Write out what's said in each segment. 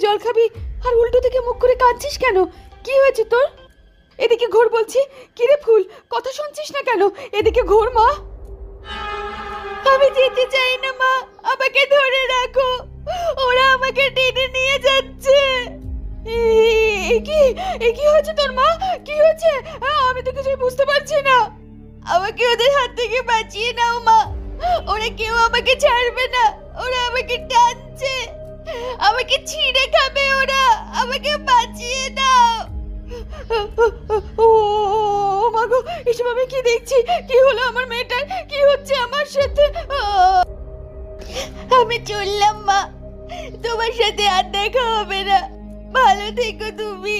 জল খাবি আর উল্টো দিকে মুখ করে কাঁদছিস কেন? কি হয়েছে তোর? এদিকে ঘোর বলছি। কিরে ফুল, কথা শুনছিস না কেন? এদিকে ঘোর মা। আমি যেতে চাই না মা, আমাকে ধরে রাখো, ওরা আমাকে টেনে নিয়ে যাচ্ছে। কি হয়েছে তোর মা? কি হয়েছে? আমি তো কিছুই বুঝতে পারছি না। আমাকে ওদের হাত থেকে বাঁচিয়ে নাও মা, ওরা কেউ আমাকে ছাড়বে না, ওরা আমাকে টানছে, আমাকে ছিঁড়ে খাবে ওরা, আমাকে বাঁচিয়ে দাও। ও মা গো, এসব আমি কি দেখছি? কি হলো আমার মেয়েটার? কি হচ্ছে আমার সাথে? আমি চললাম মা, তোমার সাথে আর দেখা হবে না, ভালো থেকো তুমি।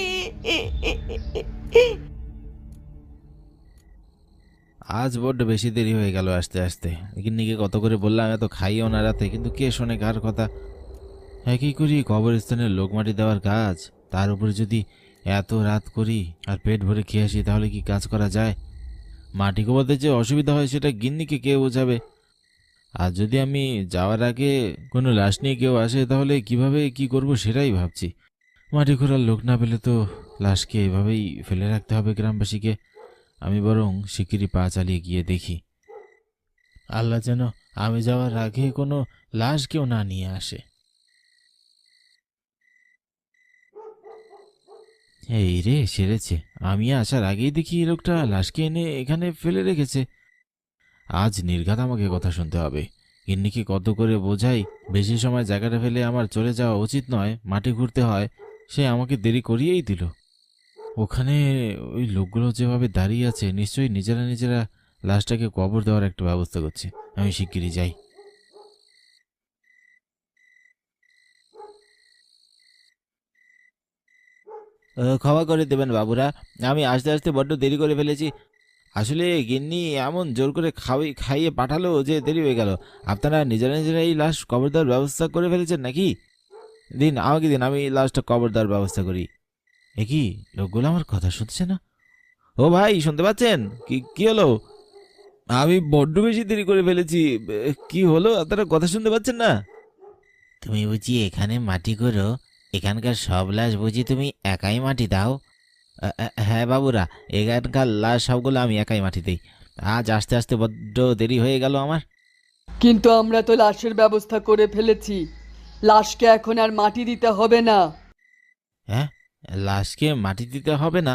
আজ বড্ড বেশি দেরি হয়ে গেল আসতে আসতে। গিন্নিকে কত করে বললাম এত খাইও না রাতে, কিন্তু কে শোনে কার কথা। একই করি কবরস্থানের লোক মাটি দেওয়ার কাজ, তার উপর যদি এত রাত করি আর পেট ভরে খেয়ে আসি, তাহলে কি কাজ করা যায়? মাটি কোপাতে যে অসুবিধা হয় সেটা গিন্নিকে কে বোঝাবে? আর যদি আমি যাওয়ার আগে কোনো লাশ নিয়ে কেউ আসে, তাহলে কিভাবে কি করব সেটাই ভাবছি। মাটি খোঁড়ার লোক না পেলে তো লাশকে এভাবেই ফেলে রাখতে হবে গ্রামবাসীকে। আমি বরং শিগগিরই পা চালিয়ে গিয়ে দেখি, আল্লাহ যেন আমি যাওয়ার আগে কোনো লাশ কেউ না নিয়ে আসে। এই রে, সেরেছে। আমি আসার আগেই দেখি এই লোকটা লাশকে এনে এখানে ফেলে রেখেছে। আজ নির্ঘাত আমাকে কথা শুনতে হবে। গিন্নিকে কত করে বোঝাই বেশি সময় জায়গাটা ফেলে আমার চলে যাওয়া উচিত নয়, মাটি ঘুরতে হয়, সে আমাকে দেরি করিয়েই দিল। ওখানে ওই লোকগুলো যেভাবে দাঁড়িয়ে আছে, নিশ্চয়ই নিজেরা নিজেরা লাশটাকে কবর দেওয়ার একটা ব্যবস্থা করছে। আমি শিগগিরই যাই। ক্ষমা করে দেবেন বাবুরা, আমি আসতে আসতে বড্ড দেরি করে ফেলেছি। আসলে গিন্নি এমন জোর করে খাইয়ে পাঠালো যে দেরি হয়ে গেল। আপনারা নিজেরা নিজেরা এই লাশ কবর দেওয়ার ব্যবস্থা করে ফেলেছেন নাকি? দিন, আমাকে দিন, আমি লাশটা কবর দেওয়ার ব্যবস্থা করি। এ কি, লোকগুলো আমার কথা শুনছে না? ও ভাই, শুনতে পাচ্ছেন? কি কি হলো? আমি বড্ড বেশি দেরি করে ফেলেছি। কি হলো, আপনারা কথা শুনতে পাচ্ছেন না? তুমি বুঝি এখানে মাটি করো? এখানকার সব লাশ বুঝি তুমি একাই মাটি দাও? হ্যাঁ বাবুরা, এখানকার লাশ সবগুলো আমি একাই মাটি দিই। আজ আস্তে আস্তে বড্ড দেরি হয়ে গেল আমার। কিন্তু আমরা তো লাশের ব্যবস্থা করে ফেলেছি, লাশকে এখন আর মাটি দিতে হবে না। হ্যাঁ, লাশকে মাটি দিতে হবে না?